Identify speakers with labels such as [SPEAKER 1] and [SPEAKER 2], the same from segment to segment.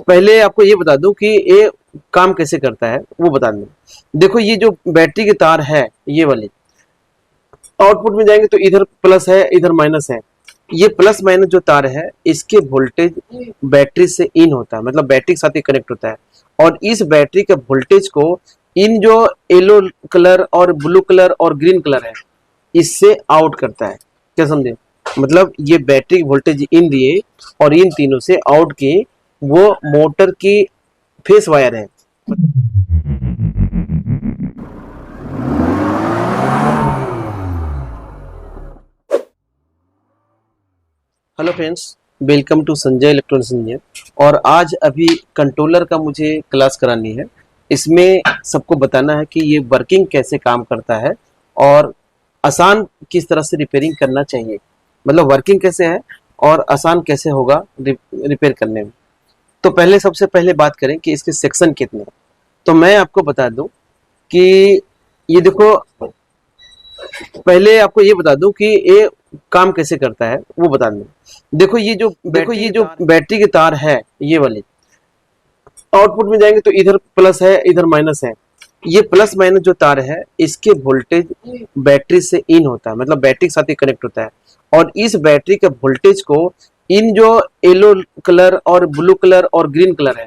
[SPEAKER 1] पहले आपको ये बता दूं कि ये काम कैसे करता है, वो बता दूं। देखो ये जो बैटरी की तार है, ये वाली आउटपुट में जाएंगे तो इधर प्लस है, इधर माइनस है। ये प्लस माइनस जो तार है, इसके वोल्टेज बैटरी से इन होता है, मतलब बैटरी के साथ ही कनेक्ट होता है। और इस बैटरी के वोल्टेज को इन जो येलो कलर और ब्लू कलर और ग्रीन कलर है, इससे आउट करता है। क्या समझे? मतलब ये बैटरी वोल्टेज इन दिए और इन तीनों से आउट किए, वो मोटर की फेस वायर है। Hello friends, welcome to Sanjay electronics engineer. और आज अभी कंट्रोलर का मुझे क्लास करानी है। इसमें सबको बताना है कि ये वर्किंग कैसे काम करता है और आसान किस तरह से रिपेयरिंग करना चाहिए, मतलब वर्किंग कैसे है और आसान कैसे होगा रिपेयर करने में। तो पहले सबसे पहले बात करें कि इसके सेक्शन कितने हैं। तो मैं आपको बता दूं कि ये देखो, पहले आपको ये बता दूं कि ये काम कैसे करता है, वो बता दूं। देखो ये जो बैटरी की तार है, ये वाली आउटपुट में जाएंगे तो इधर प्लस है, इधर माइनस है। ये प्लस माइनस जो तार है, इसके वोल्टेज बैटरी से इन होता है, मतलब बैटरी के साथ ही कनेक्ट होता है। और इस बैटरी के वोल्टेज को इन जो येलो कलर और ब्लू कलर और ग्रीन कलर है,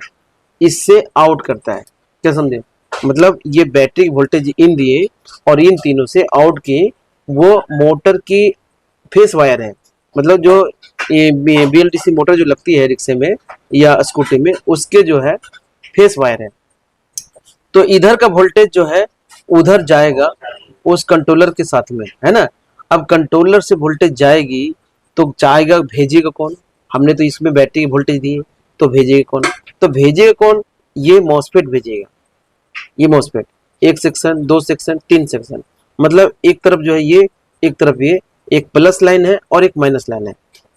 [SPEAKER 1] इससे आउट करता है। क्या समझे? मतलब ये बैटरी वोल्टेज इन दिए और इन तीनों से आउट किए, वो मोटर की फेस वायर है। मतलब जो ये BLDC मोटर जो लगती है रिक्शे में या स्कूटी में, उसके जो है फेस वायर है। तो इधर का वोल्टेज जो है उधर जाएगा उस कंट्रोलर के साथ में, है ना। अब कंट्रोलर से वोल्टेज जाएगी तो जाएगा, भेजेगा कौन? हमने तो इसमें बैटरी की वोल्टेज दी है, तो भेजेगा कौन? तो भेजेगा कौन? ये मॉसफेट भेजेगा। ये मॉसफेट एक सेक्शन, दो सेक्शन, तीन सेक्शन, मतलब एक तरफ जो है ये, एक तरफ ये, एक प्लस लाइन है और एक माइनस लाइन है।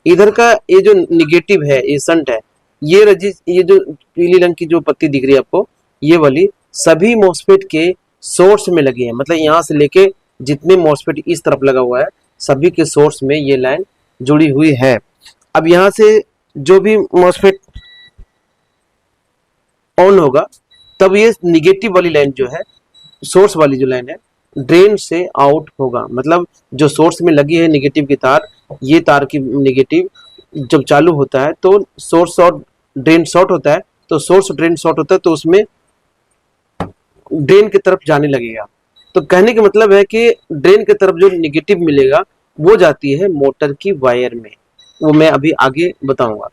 [SPEAKER 1] इधर का ये जो निगेटिव है, ये शंट है। ये जो पीली रंग की जो पत्ती दिख रही है आपको, ये वाली सभी मॉसफेट के सोर्स में लगी है। मतलब यहाँ से लेके जितने मॉसफेट इस तरफ लगा हुआ है, सभी के सोर्स में ये लाइन जुड़ी हुई है। अब यहाँ से जो भी मॉसफेट ऑन होगा, तब ये निगेटिव वाली लाइन जो है, सोर्स वाली जो लाइन है, ड्रेन से आउट होगा। मतलब जो सोर्स में लगी है निगेटिव की तार, ये तार की निगेटिव जब चालू होता है तो सोर्स और ड्रेन शॉर्ट होता है, तो सोर्स ड्रेन शॉर्ट होता है तो उसमें ड्रेन की तरफ जाने लगेगा। तो कहने का मतलब है कि ड्रेन की तरफ जो निगेटिव मिलेगा, वो जाती है मोटर की वायर में। वो मैं अभी आगे बताऊंगा।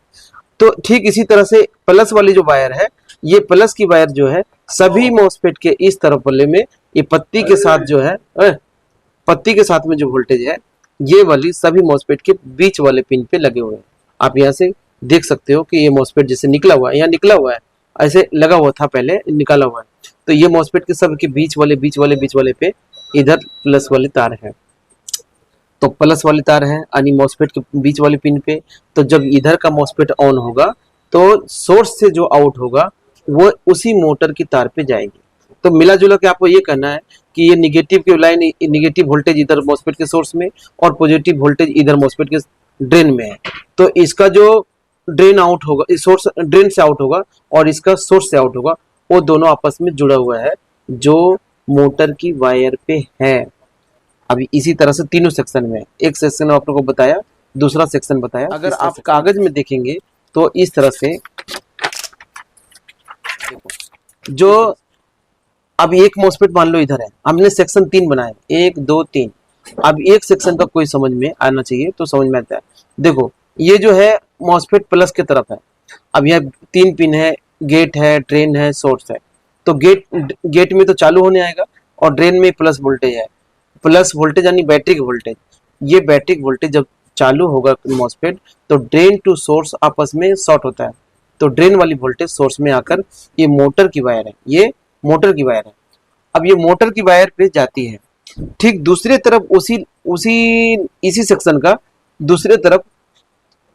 [SPEAKER 1] तो ठीक इसी तरह से प्लस वाली जो वायर है, ये प्लस की वायर जो है, सभी मॉसफेट के इस तरफ वाले में, ये पत्ती के साथ जो है, पत्ती के साथ में जो वोल्टेज है, ये वाली सभी मॉसफेट के बीच वाले पिन पे लगे हुए हैं। आप यहाँ से देख सकते हो कि ये मॉसफेट जैसे निकला हुआ है, यहाँ निकला हुआ है, ऐसे लगा हुआ था पहले, निकाला हुआ है। तो ये मॉसफेट के सब के बीच वाले पे इधर प्लस वाली तार है। तो प्लस वाली तार है यानी मॉसफेट के बीच वाले पिन पे। तो जब इधर का मॉसफेट ऑन होगा, तो सोर्स से जो आउट होगा, वो उसी मोटर की तार पे जाएगी। तो मिला जुला के आपको ये कहना है कि ये निगेटिव की लाइन, निगेटिव वोल्टेज इधर मॉसफेट के सोर्स में और पॉजिटिव वोल्टेज इधर मॉसफेट के ड्रेन में है। तो इसका जो ड्रेन आउट होगा, इस सोर्स ड्रेन से आउट होगा और इसका सोर्स से आउट होगा, वो दोनों आपस में जुड़ा हुआ है, जो मोटर की वायर पे है। अभी इसी तरह से तीनों सेक्शन में, एक सेक्शन आप लोगों को बताया, दूसरा सेक्शन बताया। अगर आप कागज में देखेंगे तो इस तरह से जो, अब एक मॉसफेट मान लो इधर है, हमने सेक्शन 3 बनाए, 1 2 3। अब एक सेक्शन का कोई समझ में आना चाहिए तो समझ में आता है। देखो ये जो है मॉसफेट प्लस की तरफ है। अब यहाँ 3 पिन है, गेट है, ड्रेन है, सोर्स है। तो गेट में तो चालू होने आएगा और ड्रेन में प्लस वोल्टेज है। प्लस वोल्टेज यानी बैटरी की वोल्टेज। ये बैटरी की वोल्टेज जब चालू होगा मॉसफेट, तो ड्रेन टू सोर्स आपस में शॉर्ट होता है। तो ड्रेन वाली वोल्टेज सोर्स में आकर ये मोटर की वायर है, ये मोटर की वायर है। अब ये मोटर की वायर पे जाती है। ठीक दूसरी तरफ इसी सेक्शन का दूसरे तरफ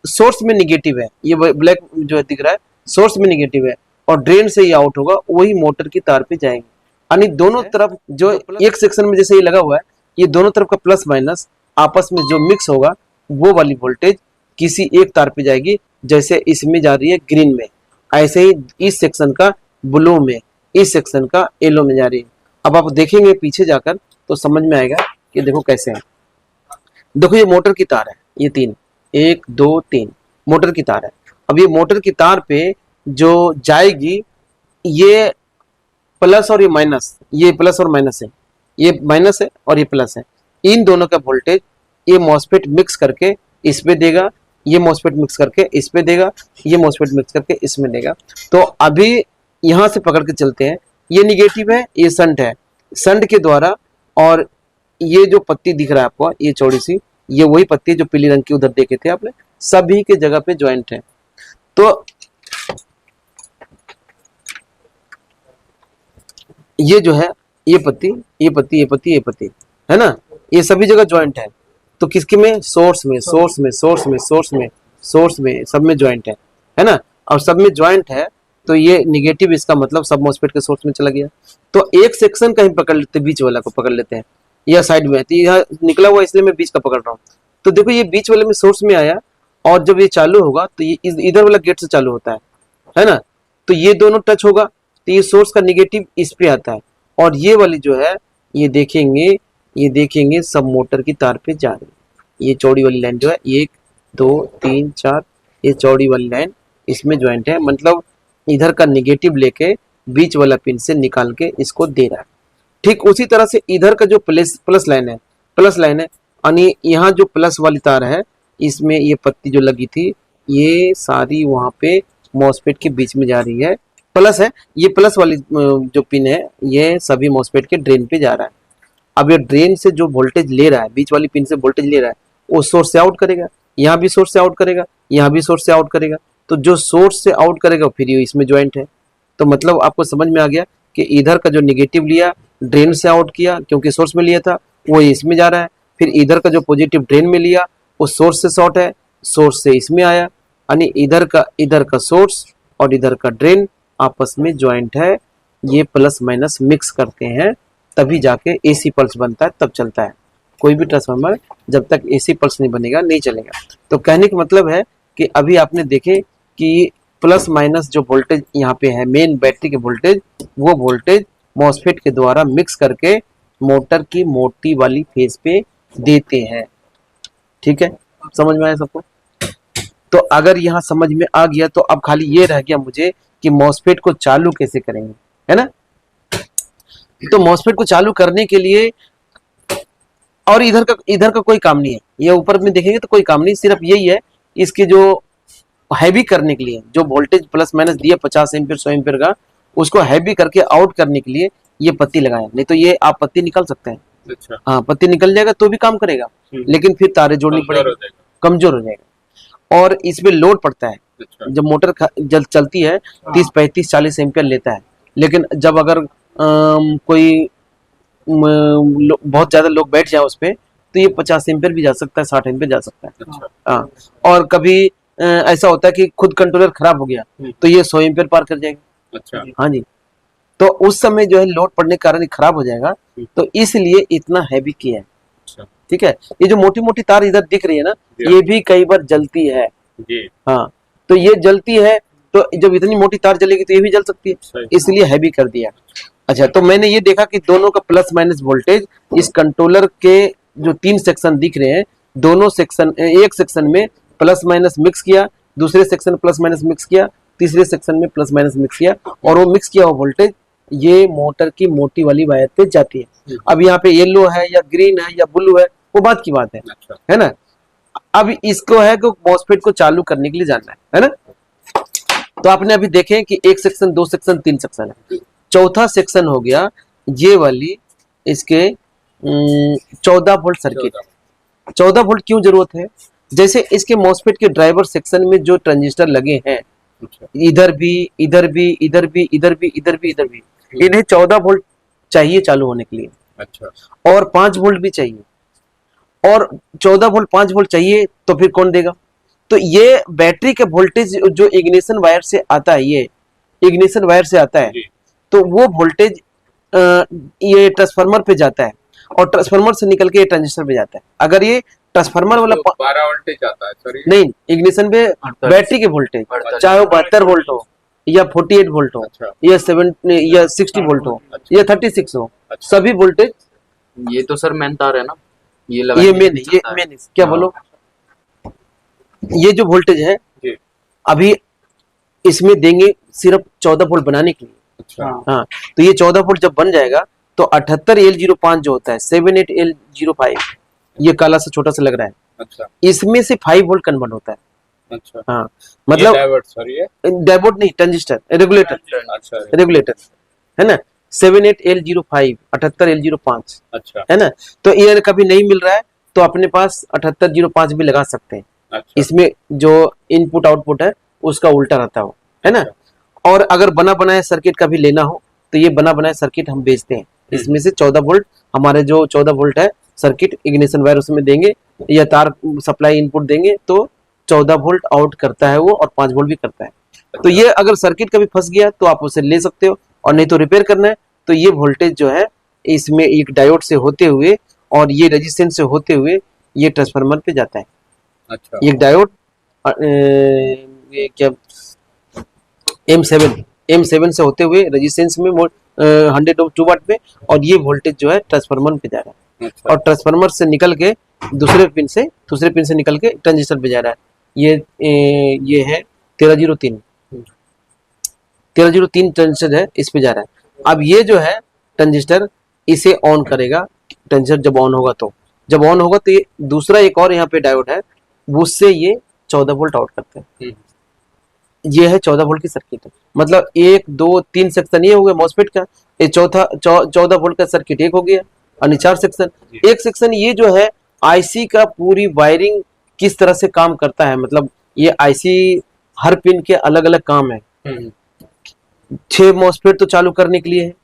[SPEAKER 1] सोर्स में निगेटिव है, ये ब्लैक जो दिख रहा है, सोर्स में निगेटिव है और ड्रेन से ये आउट होगा, वही मोटर की तार पे जाएंगे। यानी दोनों तरफ जो एक सेक्शन में जैसे ये लगा हुआ है, ये दोनों तरफ का प्लस माइनस आपस में जो मिक्स होगा, वो वाली वोल्टेज किसी एक तार पे जाएगी। जैसे इसमें जा रही है ग्रीन में, ऐसे ही इस सेक्शन का ब्लू में, इस सेक्शन का येलो में जा रही है। अब आप देखेंगे पीछे जाकर तो समझ में आएगा कि देखो कैसे है। देखो ये मोटर की तार है, ये 3, 1 2 3 मोटर की तार है। अब ये मोटर की तार पे जो जाएगी, ये प्लस और ये माइनस, ये प्लस और माइनस है, ये माइनस है और ये प्लस है। इन दोनों का वोल्टेज ये मॉसफेट मिक्स करके इस पे देगा, ये मॉसफेट मिक्स करके इस पे देगा, ये मॉसफेट मिक्स करके इसमें देगा। तो अभी यहां से पकड़ के चलते हैं, ये निगेटिव है, ये शंट है, शंट के द्वारा, और ये जो पत्ती दिख रहा है आपको, ये चौड़ी सी, ये वही पत्ती है जो पीली रंग की उधर देखे थे आपने, सभी के जगह पे ज्वाइंट है। तो ये जो है, ये पत्ती, ये पत्ती, ये पत्ती, ये पत्ती, है ना, ये सभी जगह ज्वाइंट है। तो किसके में? सोर्स में, सोर्स में, सोर्स में, सोर्स में, सोर्स में, सब में ज्वाइंट है ना। और सब में ज्वाइंट है तो ये निगेटिव, इसका मतलब सब मॉसफेट के सोर्स में चला गया। तो एक सेक्शन कहीं पकड़ लेते, बीच वाला को पकड़ लेते हैं, या साइड में, तो यहाँ निकला हुआ इसलिए मैं बीच का पकड़ रहा हूँ। तो देखो ये बीच वाले में सोर्स में आया, और जब ये चालू होगा तो ये इधर वाला गेट से चालू होता है ना। तो ये दोनों टच होगा तो ये सोर्स का निगेटिव इस पे आता है, और ये वाली जो है, ये देखेंगे सब मोटर की तार पे जा रही है। ये चौड़ी वाली लाइन जो है, 1 2 3 4, ये चौड़ी वाली लाइन इसमें ज्वाइंट है, मतलब इधर का निगेटिव लेके बीच वाला पिन से निकाल के इसको दे रहा है। ठीक उसी तरह से इधर का जो प्लस लाइन है, यानी यहाँ जो प्लस वाली तार है, इसमें ये पत्ती जो लगी थी, ये सारी वहां पे मॉसफेट के बीच में जा रही है, प्लस है, ये प्लस वाली जो पिन है, ये सभी मॉसफेट के ड्रेन पे जा रहा है। अब ये ड्रेन से जो वोल्टेज ले रहा है, बीच वाली पिन से वोल्टेज ले रहा है, वो सोर्स से आउट करेगा, यहाँ भी सोर्स से आउट करेगा, यहाँ भी सोर्स से आउट करेगा। तो जो सोर्स से आउट करेगा फिर ये इसमें ज्वाइंट है। तो मतलब आपको समझ में आ गया कि इधर का जो निगेटिव लिया, ड्रेन से आउट किया क्योंकि सोर्स में लिया था, वो इसमें जा रहा है। फिर इधर का जो पॉजिटिव ड्रेन में लिया, वो सोर्स से शॉर्ट है, सोर्स से इसमें आया, यानी इधर का सोर्स और इधर का ड्रेन आपस में ज्वाइंट है। ये प्लस माइनस मिक्स करते हैं तभी जाके एसी पल्स बनता है, तब चलता है। कोई भी ट्रांसफार्मर जब तक एसी पल्स नहीं बनेगा नहीं चलेगा। तो कहने का मतलब है कि अभी आपने देखे कि प्लस माइनस जो वोल्टेज यहाँ पे है, मेन बैटरी के वोल्टेज, वो वोल्टेज मॉसफेट के द्वारा मिक्स करके मोटर की मोटी वाली फेज पे देते हैं। ठीक है, समझ में आया सबको? तो अगर यहाँ समझ में आ गया तो अब खाली ये रह गया मुझे कि मॉसफेट को चालू कैसे करेंगे, है ना। तो मॉसफेट को चालू करने के लिए, और इधर का कोई काम नहीं है, ये ऊपर में देखेंगे तो कोई काम नहीं, सिर्फ यही है इसके जो हैवी करने के लिए, जो वोल्टेज प्लस माइनस दिया 50 एम्पीयर 100 एम्पीयर का, उसको हैवी करके आउट करने के लिए ये पत्ती लगाया। नहीं तो ये आप पत्ती निकाल सकते हैं। अच्छा। हाँ, पत्ती निकल जाएगा तो भी काम करेगा, लेकिन फिर तारे जोड़नी पड़ेगी, कमजोर हो जाएगा, और इसमें लोड पड़ता है। अच्छा। जब मोटर जब चलती है 30 35 40 एम्पीयर लेता है, लेकिन जब अगर कोई बहुत ज्यादा लोग बैठ जाए उस पे तो ये 50 एम्पीयर भी जा सकता है, 60 एम्पीयर जा सकता है। अच्छा। हाँ, और कभी ऐसा होता है कि खुद कंट्रोलर खराब हो गया तो ये 100 एम्पीयर पार कर जाएगा। अच्छा। हाँ जी, तो उस समय जो है लोड पड़ने के कारण खराब हो जाएगा, तो इसलिए इतना हैवी किया है। अच्छा। ठीक है, ये जो मोटी मोटी तार इधर दिख रही है ना, ये भी कई बार जलती है। हाँ, तो ये जलती है, तो जब इतनी मोटी तार जलेगी तो ये भी जल सकती है, इसलिए हैवी कर दिया। अच्छा, तो मैंने ये देखा कि दोनों का प्लस माइनस वोल्टेज इस कंट्रोलर के जो 3 सेक्शन दिख रहे हैं, दोनों सेक्शन, एक सेक्शन में प्लस माइनस मिक्स किया, दूसरे सेक्शन प्लस माइनस मिक्स किया, तीसरे सेक्शन में प्लस माइनस मिक्स किया, और वो मिक्स किया हुआ वोल्टेज ये मोटर की मोटी वाली वायर पे जाती है। अब यहाँ पे येलो है या ग्रीन है या ब्लू है, वो बात की बात है ना। अब इसको है कि मॉसफेट को चालू करने के लिए जानना है ना। तो आपने अभी देखे कि 1 सेक्शन 2 सेक्शन 3 सेक्शन है, चौथा सेक्शन हो गया ये वाली इसके 14 वोल्ट सर्किट। 14 वोल्ट क्यों जरूरत है? जैसे इसके मॉसफेट के ड्राइवर सेक्शन में जो ट्रांजिस्टर लगे हैं, इधर भी इधर भी इधर भी इधर भी इधर भी इधर भी, इन्हें 14 वोल्ट चाहिए चालू होने के लिए। अच्छा। और 5 वोल्ट भी चाहिए, और 14 वोल्ट 5 वोल्ट चाहिए तो फिर कौन देगा? तो ये बैटरी के वोल्टेज जो इग्निशन वायर से आता है, ये इग्निशन वायर से आता है, तो वो वोल्टेज ये ट्रांसफार्मर पे जाता है, और ट्रांसफार्मर से निकल के ये ट्रांजिस्टर पे जाता है। अगर ये ट्रांसफार्मर वाला 12 वोल्टेज आता है, सॉरी नहीं, इग्निशन पे बैटरी के वोल्टेज चाहे वो 72 वोल्ट हो या 48 वोल्ट हो,
[SPEAKER 2] अच्छा।
[SPEAKER 1] या 7 या 60 वोल्ट हो,
[SPEAKER 2] अच्छा।
[SPEAKER 1] या 36 हो,
[SPEAKER 2] अच्छा।
[SPEAKER 1] सभी वोल्टेज।
[SPEAKER 2] ये तो सर मेन तार है ना, ये
[SPEAKER 1] ये
[SPEAKER 2] लगाएंगे
[SPEAKER 1] मेन
[SPEAKER 2] तो
[SPEAKER 1] ये
[SPEAKER 2] चलता है।
[SPEAKER 1] मेन क्या
[SPEAKER 2] हाँ।
[SPEAKER 1] बोलो, ये जो वोल्टेज है
[SPEAKER 2] जी।
[SPEAKER 1] अभी इसमें देंगे सिर्फ 14 वोल्ट बनाने के लिए।
[SPEAKER 2] अच्छा।
[SPEAKER 1] हाँ, तो ये 14 वोल्ट जब बन जाएगा तो 78L05 जो होता है 78L05, ये काला सा छोटा सा लग रहा है,
[SPEAKER 2] अच्छा।
[SPEAKER 1] इसमें से 5 वोल्ट कन्वर्ट होता है।
[SPEAKER 2] अच्छा।
[SPEAKER 1] हाँ,
[SPEAKER 2] ये
[SPEAKER 1] मतलब
[SPEAKER 2] डाइवर्ट सर, ये
[SPEAKER 1] डायोड नहीं, ट्रांजिस्टर, रेगुलेटर,
[SPEAKER 2] अच्छा।
[SPEAKER 1] रेगुलेटर है ना, 78L05, 78L05
[SPEAKER 2] अच्छा।
[SPEAKER 1] है ना। तो ये कभी नहीं मिल रहा है तो अपने पास 7805 भी लगा सकते हैं।
[SPEAKER 2] अच्छा।
[SPEAKER 1] इसमें जो इनपुट आउटपुट है उसका उल्टा रहता हो, है ना।
[SPEAKER 2] अच्छा।
[SPEAKER 1] और अगर बना बनाया सर्किट कभी लेना हो तो ये बना बनाया सर्किट हम बेचते हैं। इसमें से 14 वोल्ट, हमारे जो 14 वोल्ट है सर्किट इग्निशन वायर उसमें देंगे या तार सप्लाई इनपुट देंगे तो 14 वोल्ट आउट करता है वो, और 5 वोल्ट भी करता है। तो ये अगर सर्किट कभी फंस गया तो आप उसे ले सकते हो, और नहीं तो रिपेयर करना है तो ये वोल्टेज जो है इसमें एक डायोड से होते हुए और ये रेजिस्टेंस से होते हुए ये ट्रांसफार्मर पे जाता है।
[SPEAKER 2] अच्छा।
[SPEAKER 1] एक डायोड ये क्या M7 से होते हुए रेजिस्टेंस में 102 वाट पे, और ये वोल्टेज जो है ट्रांसफार्मर पे जा रहा है,
[SPEAKER 2] अच्छा।
[SPEAKER 1] और ट्रांसफार्मर से निकल के दूसरे पिन से निकल के ट्रांजिस्टर पे जा रहा है। ये है 1303 ट्रांजिस्टर है, इस पे जा रहा है। अब ये जो है ट्रांजिस्टर इसे ऑन करेगा, ट्रांजिस्टर जब ऑन होगा तो ये दूसरा एक और यहाँ पे डायोड है, उससे ये 14 वोल्ट आउट करते हैं। ये है 14 वोल्ट की सर्किट है, मतलब 1 2 3 सेक्शन ये हो गया मॉसफेट का, ये चौथा 14 वोल्ट का सर्किट एक हो गया, अन्य 4 सेक्शन। एक सेक्शन ये जो है आईसी का पूरी वायरिंग किस तरह से काम करता है, मतलब ये आईसी हर पिन के अलग अलग काम है। 6 मॉसफेट तो चालू करने के लिए है,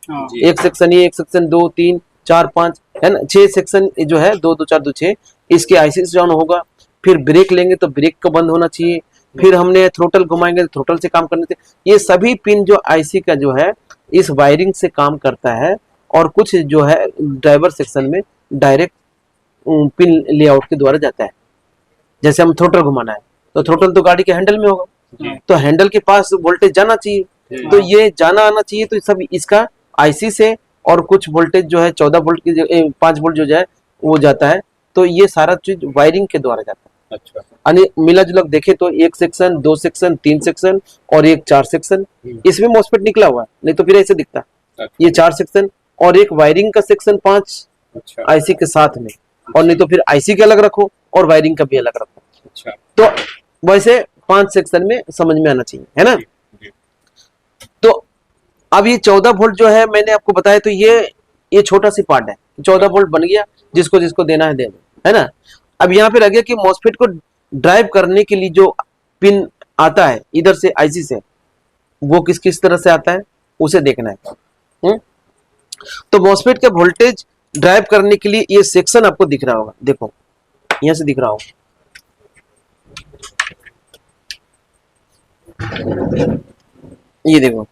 [SPEAKER 1] एक सेक्शन ये, एक सेक्शन 2 3 4 5 है ना, 6 सेक्शन जो है 2 2 4 2 6, इसके आईसी से ऑन होगा। फिर ब्रेक लेंगे तो ब्रेक का बंद होना चाहिए, फिर हमने थ्रोटल घुमाएंगे तो थ्रोटल से काम करने से, ये सभी पिन जो आईसी का जो है इस वायरिंग से काम करता है। और कुछ जो है ड्राइवर सेक्शन में डायरेक्ट पिन लेआउट के द्वारा जाता है। जैसे हम थ्रोटल घुमाना है तो थ्रोटल तो गाड़ी के हैंडल में होगा, तो हैंडल के पास वोल्टेज जाना चाहिए, तो ये जाना आना चाहिए, तो सब इसका आईसी से, और कुछ वोल्टेज जो है 14 वोल्ट की 5 वोल्ट जो है वो जाता है, तो ये सारा चीज वायरिंग के द्वारा जाता है।
[SPEAKER 2] अच्छा।
[SPEAKER 1] यानी मिला जुला देखे तो एक सेक्शन, 2 सेक्शन, 3 सेक्शन और एक 4 सेक्शन, इसमें मॉसफेट निकला हुआ है, नहीं तो फिर ऐसे दिखता।
[SPEAKER 2] अच्छा।
[SPEAKER 1] ये 4 सेक्शन और एक वायरिंग का सेक्शन 5
[SPEAKER 2] अच्छा।
[SPEAKER 1] आईसी के साथ में, और नहीं तो फिर आईसी के अलग रखो और वायरिंग का भी अलग रखो।
[SPEAKER 2] अच्छा।
[SPEAKER 1] तो वैसे 5 सेक्शन में समझ में आना चाहिए, है ना। तो अब ये 14 वोल्ट जो है मैंने आपको बताया, तो ये छोटा सी पार्ट है, 14 वोल्ट बन गया, जिसको जिसको देना है दे दो, है ना। अब यहाँ पे रह गया कि मॉसफेट को ड्राइव करने के लिए जो पिन आता है इधर से आईसी से, वो किस किस तरह से आता है उसे देखना है। तो मॉसफेट का वोल्टेज ड्राइव करने के लिए ये सेक्शन आपको दिख रहा होगा, देखो यहां से दिख रहा होगा, ये देखो,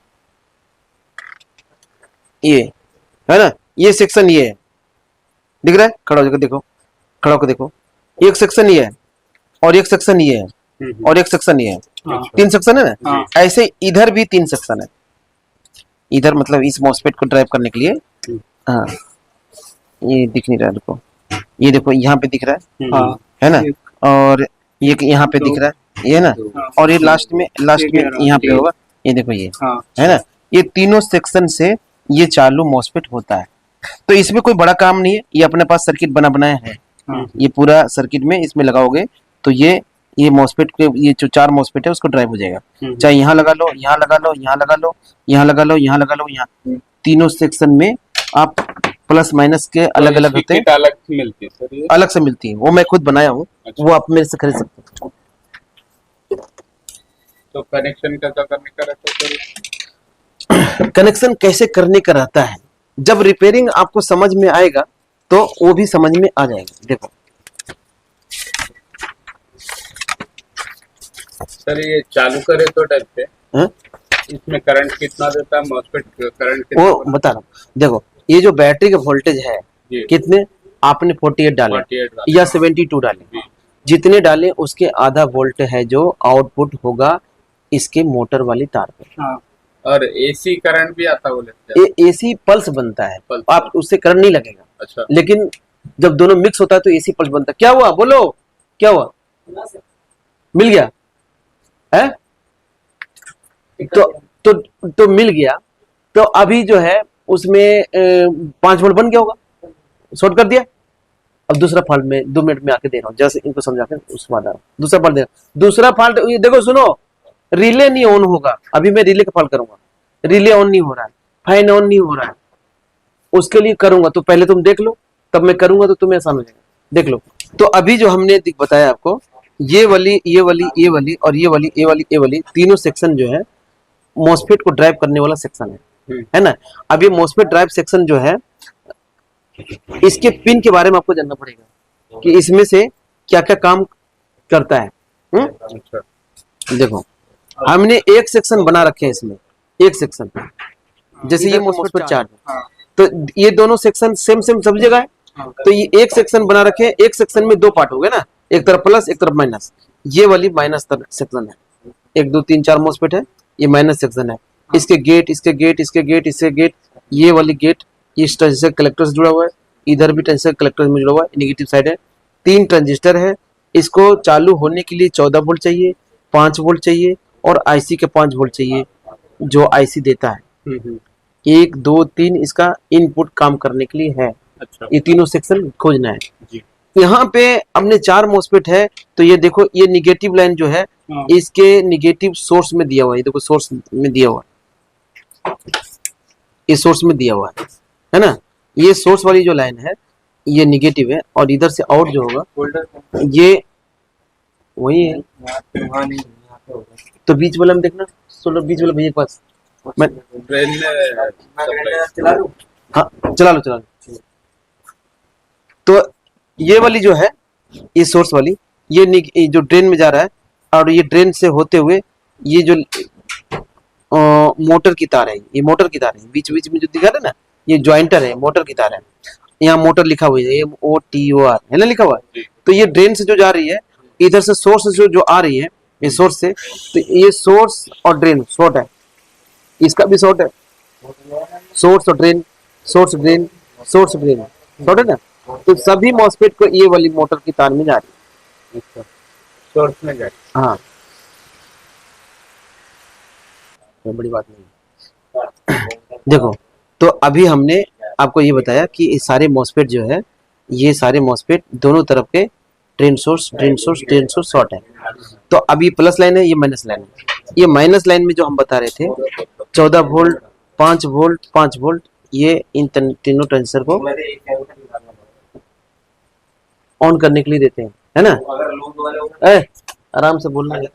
[SPEAKER 1] ये है ना, ये सेक्शन ये है, दिख रहा है, खड़ा होकर देखो, खड़ा होकर देखो, एक सेक्शन ये है और एक सेक्शन ये है और एक सेक्शन ये है, 3 सेक्शन है ना। ऐसे इधर भी 3 सेक्शन है, इधर मतलब इस मॉसफेट को ड्राइव करने के लिए। हाँ, ये दिख नहीं रहा, देखो ये देखो यहाँ पे दिख रहा है ना, और ये यहाँ पे दिख रहा है, ये ना, और ये लास्ट में यहाँ पे होगा, ये देखो ये है ना, ये तीनों सेक्शन से ये चालू मॉसफेट होता है। तो इसमें कोई बड़ा काम नहीं है, ये अपने पास सर्किट बना बनाया है, ये पूरा सर्किट में इसमें लगाओगे तो ये मॉसफेट के ये जो 4 मॉसफेट है उसको ड्राइव हो जाएगा, चाहे यहाँ लगा लो, यहाँ लगा लो, यहाँ लगा लो, यहाँ लगा लो, यहाँ लगा लो, यहाँ तीनों सेक्शन में आप प्लस माइनस के अलग अलग होते हैं,
[SPEAKER 2] अलग मिलती है सर, ये
[SPEAKER 1] अलग से मिलती है, वो मैं खुद बनाया हूँ। अच्छा। वो आप मेरे से खरीद सकते हो।
[SPEAKER 2] तो कनेक्शन कैसा करने का रहता है?
[SPEAKER 1] कनेक्शन कैसे करने का रहता है, जब रिपेयरिंग आपको समझ में आएगा तो वो भी समझ में आ जाएगा। देखो
[SPEAKER 2] सर, ये चालू करे तो डरते इसमें करंट कितना देता है मॉसफेट, करंट कितना?
[SPEAKER 1] वो बता रहा हूँ, देखो ये जो बैटरी का वोल्टेज है कितने आपने 48 डाले या 72 डाले, जितने डाले उसके आधा वोल्ट है जो आउटपुट होगा इसके मोटर वाली तार पे।
[SPEAKER 2] हाँ, और एसी करंट भी आता बोले थे।
[SPEAKER 1] एसी पल्स बनता है,
[SPEAKER 2] पल्स।
[SPEAKER 1] आप उससे करंट नहीं लगेगा।
[SPEAKER 2] अच्छा,
[SPEAKER 1] लेकिन जब दोनों मिक्स होता है तो एसी पल्स बनता है। क्या हुआ बोलो, क्या हुआ? मिल गया है? तो मिल गया। तो अभी जो है उसमें 5 वोल्ट बन गया होगा, शॉर्ट कर दिया। अब दूसरा फॉल्ट में 2 मिनट में आके दे रहा हूँ, जैसे इनको समझा के उसके बाद आ रहा हूँ। दूसरा फॉल्ट दे रहा हूं। दूसरा फॉल्ट ये देखो, सुनो, रिले नहीं ऑन होगा। अभी मैं रिले का फॉल्ट करूंगा, रिले ऑन नहीं हो रहा है, फैन ऑन नहीं हो रहा है। उसके लिए करूंगा तो पहले तुम देख लो, तब मैं करूंगा तो तुम्हें आसान हो जाएगा। देख लो। तो अभी जो हमने बताया आपको, ये वाली, ये वाली, ये वाली और ये वाली, ये वाली, ये वाली तीनों सेक्शन जो है मॉसफेट को ड्राइव करने वाला सेक्शन है ना। अब ये मॉसफेट ड्राइव सेक्शन जो है, इसके पिन के बारे में आपको जानना पड़ेगा कि इसमें से क्या क्या काम करता है।
[SPEAKER 2] अच्छा,
[SPEAKER 1] देखो, हमने एक सेक्शन बना रखे हैं इसमें, एक सेक्शन, जैसे ये मॉसफेट चार्ज है, तो ये दोनों सेक्शन सेम सेम सब जगह है। तो ये एक सेक्शन बना रखे हैं, एक सेक्शन में 2 पार्ट हो गए ना, एक तरफ प्लस एक तरफ माइनस। ये वाली माइनस सेक्शन है, 1 2 3 4 मॉसफेट है, ये माइनस सेक्शन है। इसके गेट, इसके गेट, इसके गेट, इसके गेट, ये वाली गेट, इस ट्रांजिस्टर कलेक्टर से जुड़ा हुआ है, इधर भी ट्रांजिस्टर कलेक्टर में जुड़ा हुआ है, नेगेटिव साइड है। 3 ट्रांजिस्टर है। इसको चालू होने के लिए 14 वोल्ट चाहिए, 5 वोल्ट चाहिए और आईसी के 5 वोल्ट चाहिए, जो आईसी देता है। 1 2 3 इसका इनपुट काम करने के लिए है।
[SPEAKER 2] अच्छा,
[SPEAKER 1] ये तीनों सेक्शन खोजना है
[SPEAKER 2] जी।
[SPEAKER 1] यहाँ पे। हमने 4 मॉसफेट है, तो ये देखो, ये निगेटिव लाइन जो है इसके निगेटिव सोर्स में दिया हुआ है। ये देखो, सोर्स में दिया हुआ है, ये सोर्स में दिया हुआ है ना। ये सोर्स वाली जो लाइन है ये निगेटिव है, और इधर से आउट जो होगा ये वही है। तो बीच वाला में देखना, सोलर बीच वाला भैया के पास मैं
[SPEAKER 2] ड्रेन में
[SPEAKER 1] हाँ, चला लो। तो ये वाली जो है, ये सोर्स वाली, ये जो ड्रेन में जा रहा है, और ये ड्रेन से होते हुए ये जो मोटर की तार है, ये मोटर की तार है, बीच बीच में जो दिखा रहा है ना, ये ज्वाइंटर है, मोटर की तार है। यहाँ मोटर लिखा हुआ है, MOTOR है ना, लिखा हुआ है। तो ये ड्रेन से जो जा रही है, इधर से सोर्स से जो आ रही है, ये सोर्स से, तो ये सोर्स और ड्रेन शॉर्ट है, इसका भी शॉर्ट है। सोर्स और drain, source drain, source drain short है ना। तो सभी मॉसफेट को ये वाली मोटर की तार में जा रही है।
[SPEAKER 2] सोर्स में जाए।
[SPEAKER 1] हाँ, कोई बड़ी बात नहीं। देखो, तो अभी हमने आपको ये बताया कि ये सारे मॉसफेट जो है, ये सारे मॉसफेट दोनों तरफ के drain source, drain source, drain source short है। तो अभी प्लस लाइन है, ये माइनस लाइन है। ये माइनस लाइन में जो हम बता रहे थे 14 वोल्ट, 5 वोल्ट, 5 वोल्ट, ये इन तीनों ट्रांजिस्टर को ऑन करने के लिए देते हैं, है ना। आराम से बोलना है।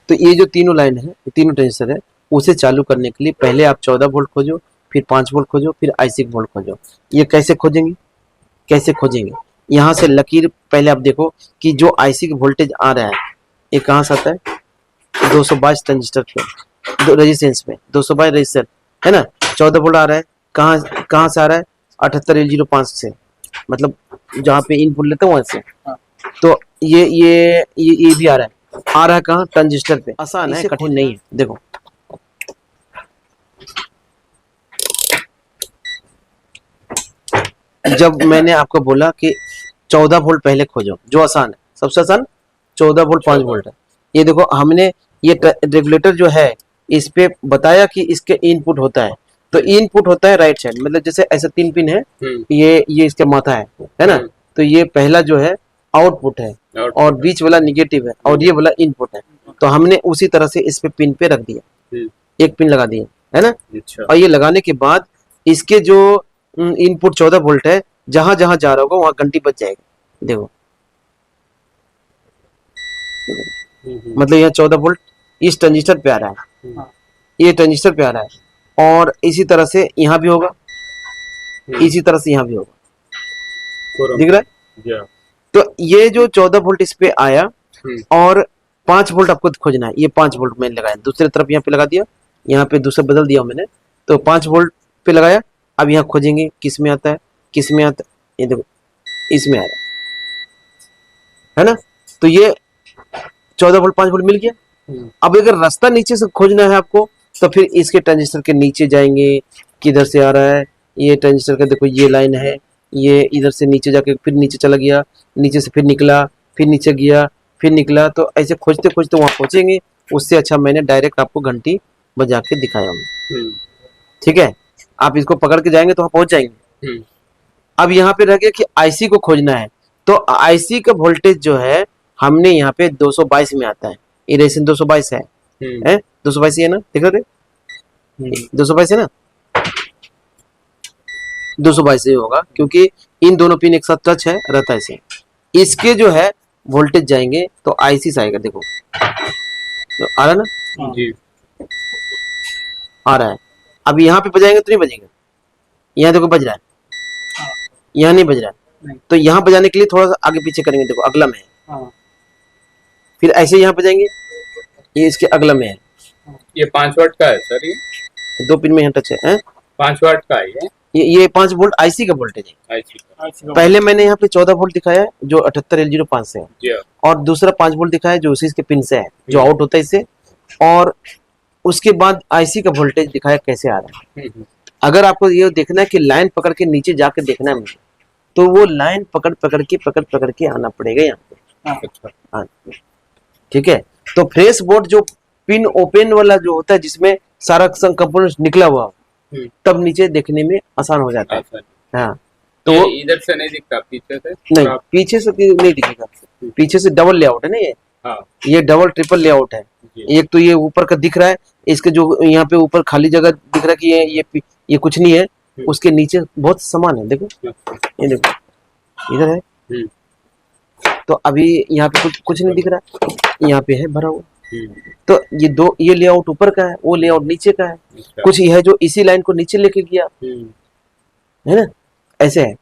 [SPEAKER 1] तो ये जो तीनों लाइन है, तीनों ट्रांजिस्टर है, उसे चालू करने के लिए पहले आप 14 वोल्ट खोजो, फिर 5 वोल्ट खोजो, फिर आईसी वोल्ट खोजो। ये कैसे खोजेंगे, कैसे खोजेंगे? यहाँ से लकीर पहले आप देखो कि जो आईसी का वोल्टेज आ रहा है, ये कहाँ से आता है? 222 ट्रांजिस्टर पे, रेजिस्टेंस पे 222 रेजिस्टर है ना। 14 वोल्ट आ रहा है, कहाँ से आ रहा है? 78L05 से, मतलब जहाँ पे इनपुट लेते हैं वहां से। तो ये भी आ रहा है कहाँ? ट्रांजिस्टर पे। आसान है, कठिन नहीं है। देखो, जब मैंने आपको बोला कि 14 वोल्ट पहले खोजो, जो आसान है, सबसे आसान 14 वोल्ट 5 वोल्ट है। ये देखो, हमने ये रेगुलेटर जो है इस पे बताया कि इसके इनपुट होता है। तो इनपुट होता है राइट साइड, मतलब जैसे ऐसे 3 पिन है, ये इसका माथा है ना। तो ये पहला जो है आउटपुट है, और बीच वाला निगेटिव है, और ये वाला इनपुट है। तो हमने उसी तरह से इस पे पिन पे रख दिया, एक पिन लगा दिया, है ना। और ये लगाने के बाद इसके जो इनपुट 14 वोल्ट है, जहां जहां जा रहा होगा वहां घंटी बज जाएगी। देखो, मतलब यहाँ 14 वोल्ट इस ट्रांजिस्टर पे आ रहा है, ये ट्रांजिस्टर पे आ रहा है, और इसी तरह से यहाँ भी होगा, इसी तरह से यहाँ भी होगा, दिख रहा है। तो ये जो 14 वोल्ट इस पे आया, और 5 वोल्ट आपको खोजना है। ये 5 वोल्ट मैंने लगाया, दूसरी तरफ यहाँ पे लगा दिया, यहाँ पे दूसरा बदल दिया मैंने, तो 5 वोल्ट पे लगाया, अब यहाँ खोजेंगे किस में आता है, किस में आता है, ये देखो इसमें आ रहा है ना। तो ये 14 वोल्ट 5 वोल्ट मिल गया। अब अगर रास्ता नीचे से खोजना है आपको तो फिर इसके ट्रांजिस्टर के नीचे जाएंगे, किधर से आ रहा है, ये ट्रांजिस्टर का देखो ये लाइन है, ये इधर से नीचे जाके फिर नीचे चला गया, नीचे से फिर निकला, फिर नीचे गया, फिर निकला। तो ऐसे खोजते खोजते वहां पहुंचेंगे। उससे अच्छा मैंने डायरेक्ट आपको घंटी बजा के दिखाया हूँ, ठीक है। आप इसको पकड़ के जाएंगे तो वहां पहुंच जाएंगे। अब यहाँ पे रह गया कि आईसी को खोजना है। तो आईसी का वोल्टेज जो है हमने यहाँ पे 222 में आता है, ये रेसिन 222 है, 222 है ना, देख रहे थे 222 है ना, 222 से होगा क्योंकि इन दोनों पिन एक साथ टच है रहता है इसे। इसके जो है वोल्टेज जाएंगे तो आईसी से आएगा, देखो तो आ रहा है ना
[SPEAKER 2] जी,
[SPEAKER 1] आ रहा है। अब यहाँ पे बजाएंगे तो नहीं बजेगा, यहाँ देखो बज रहा है, यहाँ नहीं बज रहा है। तो यहाँ बजाने के लिए थोड़ा सा आगे पीछे करेंगे, देखो अगला में है, फिर ऐसे यहाँ बजाएंगे, ये इसके अगला में है।
[SPEAKER 2] ये 5 वाट का है सर, ये
[SPEAKER 1] 2 पिन में यहाँ टच है,
[SPEAKER 2] 5 वाट का है
[SPEAKER 1] ये 5 वोल्ट आईसी का वोल्टेज है।
[SPEAKER 2] आईसी का।
[SPEAKER 1] पहले मैंने यहाँ पे 14 वोल्ट दिखाया है जो 78L05 से है,
[SPEAKER 2] जी हाँ।
[SPEAKER 1] और दूसरा 5 वोल्ट दिखाया है जो उसी के पिन से है, जो आउट होता है इससे। और उसके बाद आईसी का वोल्टेज दिखाया कैसे आ रहा है। अगर आपको ये देखना है कि लाइन पकड़ के नीचे जाके देखना है मुझे, तो वो लाइन पकड़ पकड़ के आना पड़ेगा यहाँ पे।
[SPEAKER 2] अच्छा,
[SPEAKER 1] हाँ, ठीक है। तो फ्रेश बोर्ड जो पिन ओपन वाला जो होता है जिसमें सारा कंपोनेंट निकला हुआ, तब नीचे देखने में आसान हो जाता है। हाँ, तो
[SPEAKER 2] ये इधर से नहीं दिखता, पीछे से
[SPEAKER 1] नहीं, पीछे से नहीं दिखेगा, पीछे से डबल लेआउट है ना ये।
[SPEAKER 2] हाँ,
[SPEAKER 1] ये डबल ट्रिपल लेआउट है। एक तो ये ऊपर का दिख रहा है, इसके जो यहाँ पे ऊपर खाली जगह दिख रहा है कि ये कुछ नहीं है, उसके नीचे बहुत सामान है, देखो ये देखो इधर है। तो अभी यहाँ पे कुछ नहीं दिख रहा, यहाँ पे है भरा हुआ। तो ये लेआउट ऊपर का है, वो लेआउट नीचे का है। कुछ है जो इसी लाइन को नीचे लेके गया, है ना, ऐसे है।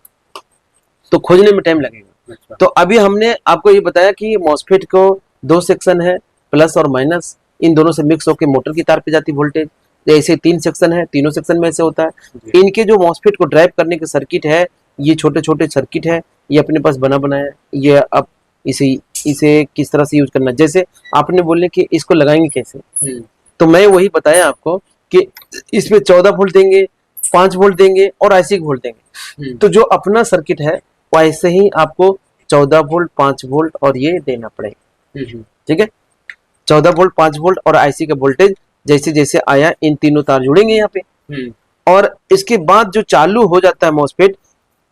[SPEAKER 1] तो खोजने में टाइम लगेगा। तो अभी हमने आपको ये बताया कि मॉसफेट को 2 सेक्शन है, प्लस और माइनस, इन दोनों से मिक्स होकर मोटर की तार पे जाती वोल्टेज। ऐसे 3 सेक्शन है, तीनों सेक्शन में ऐसे होता है। इनके जो मॉसफेट को ड्राइव करने के सर्किट है, ये छोटे छोटे सर्किट है, ये अपने पास बना बनाया है। ये अब इसे किस तरह से यूज करना, जैसे आपने बोले कि इसको लगाएंगे कैसे, तो मैं वही बताया आपको कि इसमें 14 वोल्ट देंगे, 5 वोल्ट देंगे और आईसी वोल्ट देंगे। तो जो अपना सर्किट है वैसे ही आपको 14 वोल्ट 5 वोल्ट और ये देना पड़ेगा, ठीक है। 14 वोल्ट 5 वोल्ट और आईसी का वोल्टेज जैसे जैसे आया इन तीनों तार जुड़ेंगे यहाँ पे। और इसके बाद जो चालू हो जाता है मॉसफेट,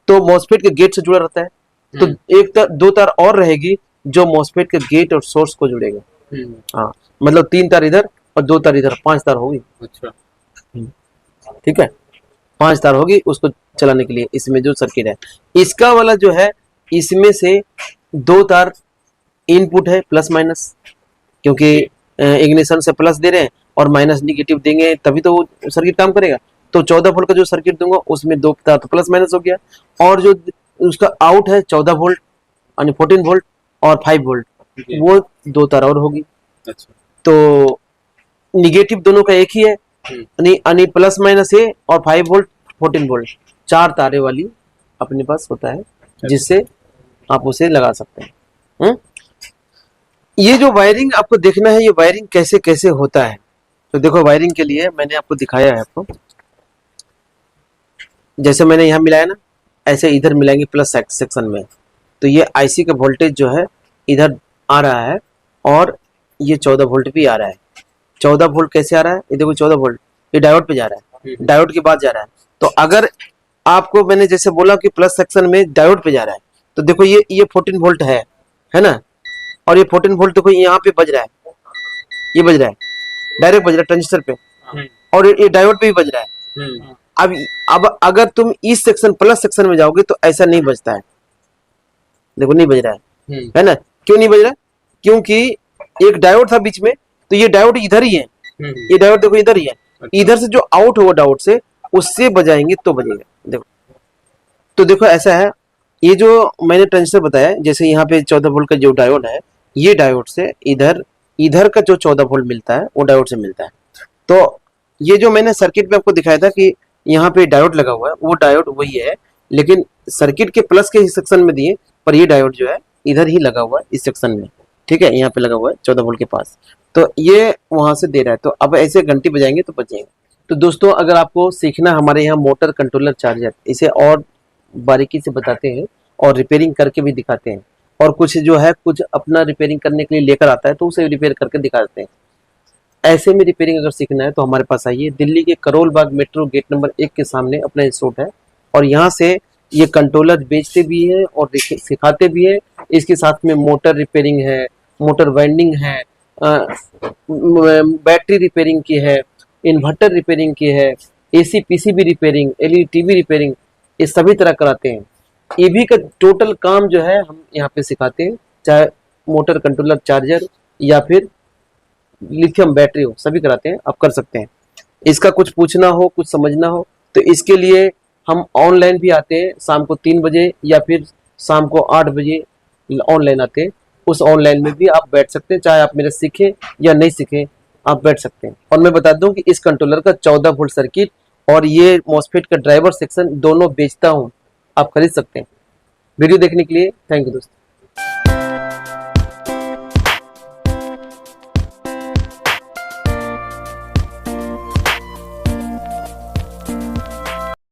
[SPEAKER 1] तो मॉसफेट के गेट से जुड़ा रहता है। तो एक तार 2 तार और रहेगी जो मॉसफेट के गेट और सोर्स को जुड़ेगा। हाँ, मतलब 3 तार इधर और 2 तार इधर, 5 तार होगी।
[SPEAKER 2] अच्छा,
[SPEAKER 1] ठीक है, 5 तार होगी उसको चलाने के लिए। इसमें जो सर्किट है इसका वाला जो है, इसमें से 2 तार इनपुट है प्लस माइनस, क्योंकि इग्निशन से प्लस दे रहे हैं और माइनस निगेटिव देंगे तभी तो वो सर्किट काम करेगा। तो 14 वोल्ट का जो सर्किट दूंगा उसमें 2 तार तो प्लस माइनस हो गया, और जो उसका आउट है 14 वोल्ट यानी 14 वोल्ट और 5 वोल्ट, वो 2 तार और होगी।
[SPEAKER 2] अच्छा,
[SPEAKER 1] तो निगेटिव दोनों का एक ही है, यानी प्लस माइनस है, और 5 वोल्ट 14 वोल्ट 4 तारे वाली अपने पास होता है, जिससे आप उसे लगा सकते हैं। ये जो वायरिंग आपको देखना है, ये वायरिंग कैसे कैसे होता है। तो देखो वायरिंग के लिए मैंने आपको दिखाया है, आपको जैसे मैंने यहाँ मिलाया ना, ऐसे इधर मिलाएंगे प्लस सेक्शन में। तो ये आईसी का वोल्टेज जो है इधर आ रहा है, और ये 14 वोल्ट भी आ रहा है। 14 वोल्ट कैसे आ रहा है, ये देखो 14 वोल्ट ये डायोड पे जा रहा है, डायोड के बाद जा रहा है। तो अगर आपको मैंने जैसे बोला कि प्लस सेक्शन में डायोड पे जा रहा है, तो देखो ये 14 वोल्ट है ना, और ये 14 वोल्ट देखो यहाँ पे बज रहा है, ये बज रहा है, डायरेक्ट बज रहा है ट्रांजिस्टर पे, और ये डायोड पे भी बज रहा है। अब अगर तुम इस सेक्शन प्लस सेक्शन में जाओगे तो ऐसा नहीं बजता है, देखो नहीं बज रहा है ना। क्यों नहीं बज रहा है, क्योंकि एक डायोड था बीच में, तो ये डायोड इधर ही है, ये डायोड देखो इधर ही है। इधर से जो आउट होगा डायोड से, उससे बजाएंगे तो बजेगा। देखो, तो देखो ऐसा है, ये जो मैंने ट्रांजिस्टर बताया, जैसे यहाँ पे 14 वोल्ट का जो डायोड है, ये डायोड से इधर का जो 14 वोल्ट मिलता है वो डायोड से मिलता है। तो ये जो मैंने सर्किट में आपको दिखाया था कि यहाँ पे डायोड लगा हुआ है, वो डायोड वही है, लेकिन सर्किट के प्लस के सेक्शन में दिए, पर ये डायोड जो है इधर ही लगा हुआ है इस सेक्शन में, ठीक है, यहाँ पे लगा हुआ है 14 वोल्ट के पास, तो ये वहां से दे रहा है। तो अब ऐसे घंटी बजाएंगे तो बजेंगे। तो दोस्तों अगर आपको सीखना, हमारे यहाँ मोटर कंट्रोलर चार्जर इसे और बारीकी से बताते हैं और रिपेयरिंग करके भी दिखाते हैं, और कुछ जो है कुछ अपना रिपेयरिंग करने के लिए लेकर आता है तो उसे रिपेयर करके दिखाते हैं। ऐसे में रिपेयरिंग अगर सीखना है तो हमारे पास आइए, दिल्ली के Karol Bagh metro gate number 1 के सामने अपना इंस्टीट्यूट है, और यहाँ से ये कंट्रोलर बेचते भी हैं और सिखाते भी हैं। इसके साथ में मोटर रिपेयरिंग है, मोटर वाइंडिंग है, बैटरी रिपेयरिंग की है, इन्वर्टर रिपेयरिंग की है, AC PCB repairing, LED TV repairing, ये सभी तरह कराते हैं। ईवी का टोटल काम जो है हम यहाँ पे सिखाते हैं, चाहे मोटर कंट्रोलर चार्जर या फिर लिथियम बैटरी हो, सभी कराते हैं, आप कर सकते हैं। इसका कुछ पूछना हो, कुछ समझना हो तो इसके लिए हम ऑनलाइन भी आते हैं, शाम को 3 बजे या फिर शाम को 8 बजे ऑनलाइन आते हैं। उस ऑनलाइन में भी आप बैठ सकते हैं, चाहे आप मेरे सीखें या नहीं सीखें, आप बैठ सकते हैं। और मैं बता दूं कि इस कंट्रोलर का 14 वोल्ट सर्किट और ये मॉसफेट का ड्राइवर सेक्शन दोनों बेचता हूं, आप खरीद सकते हैं। वीडियो देखने के लिए थैंक यू दोस्तों।